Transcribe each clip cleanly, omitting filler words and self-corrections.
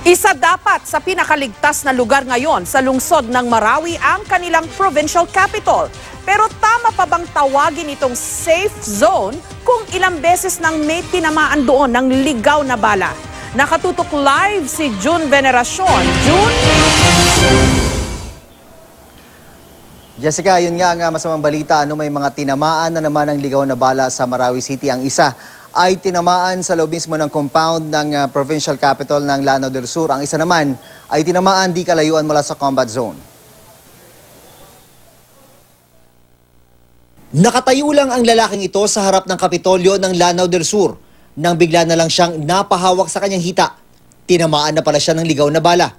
Isa dapat sa pinakaligtas na lugar ngayon sa lungsod ng Marawi ang kanilang provincial capital. Pero tama pa bang tawagin itong safe zone kung ilang beses nang may tinamaan doon ng ligaw na bala? Nakatutok live si June Veneracion. June? Jessica, yun nga masamang balita, may mga tinamaan na naman ng ligaw na bala sa Marawi City. Ang isa ay tinamaan sa loob mismo ng compound ng provincial capital ng Lanao del Sur. Ang isa naman ay tinamaan di kalayuan mula sa combat zone. Nakatayo lang ang lalaking ito sa harap ng Kapitolyo ng Lanao del Sur nang bigla na lang siyang napahawak sa kanyang hita. Tinamaan na pala siya ng ligaw na bala.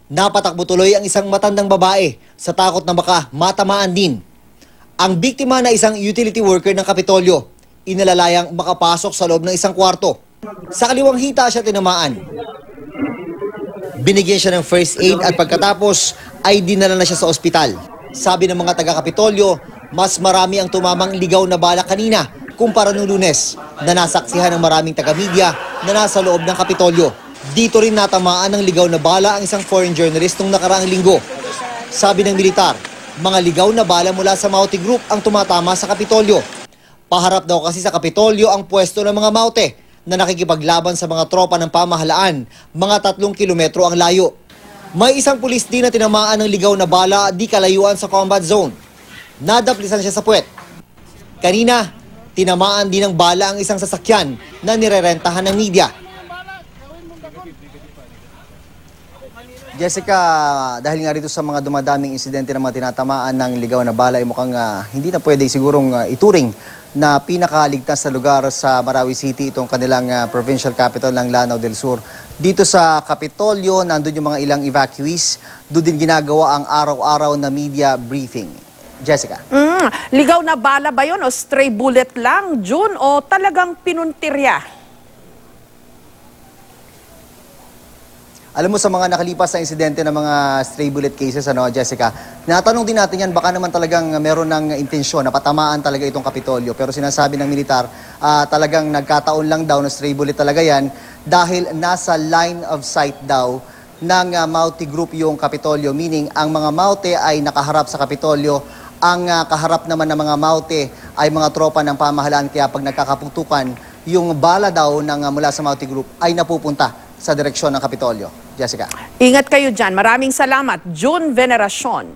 Napatakbo tuloy ang isang matandang babae sa takot na baka matamaan din. Ang biktima na isang utility worker ng Kapitolyo, inalalayang makapasok sa loob ng isang kwarto. Sa kaliwang hita siya tinamaan. Binigyan siya ng first aid at pagkatapos ay dinala na siya sa ospital. Sabi ng mga taga-Kapitolyo, mas marami ang tumamang ligaw na bala kanina kumpara noong Lunes na nasaksihan ng maraming taga-media na nasa loob ng Kapitolyo. Dito rin natamaan ng ligaw na bala ang isang foreign journalist nung nakaraang linggo. Sabi ng militar, mga ligaw na bala mula sa Maute Group ang tumatama sa Kapitolyo. Paharap daw kasi sa Kapitolyo ang pwesto ng mga Maute na nakikipaglaban sa mga tropa ng pamahalaan, mga 3 kilometro ang layo. May isang pulis din na tinamaan ng ligaw na bala di kalayuan sa combat zone. Nadaplisan siya sa puwet. Kanina, tinamaan din ng bala ang isang sasakyan na nirerentahan ng media. Jessica, dahil nga rito sa mga dumadaming insidente ng mga tinatamaan ng ligaw na bala, ay mukhang hindi na pwede sigurong ituring na pinakaligtas na lugar sa Marawi City, itong kanilang provincial capital ng Lanao del Sur. Dito sa Kapitolyo, nandun yung mga ilang evacuees, doon din ginagawa ang araw-araw na media briefing. Jessica. Ligaw na bala ba yun o stray bullet lang, June, o talagang pinuntirya? Alam mo, sa mga nakalipas na insidente ng mga stray bullet cases, Jessica, natanong din natin yan, baka naman talagang meron ng intensyon na patamaan talaga itong Kapitolyo. Pero sinasabi ng militar, talagang nagkataon lang daw na stray bullet talaga yan dahil nasa line of sight daw ng Maute Group yung Kapitolyo. Meaning, ang mga Maute ay nakaharap sa Kapitolyo, ang kaharap naman ng mga Maute ay mga tropa ng pamahalaan. Kaya pag nagkakaputukan, yung bala daw mula sa Maute Group ay napupunta sa direksyon ng Kapitolyo. Jessica. Ingat kayo dyan. Maraming salamat, June Veneracion.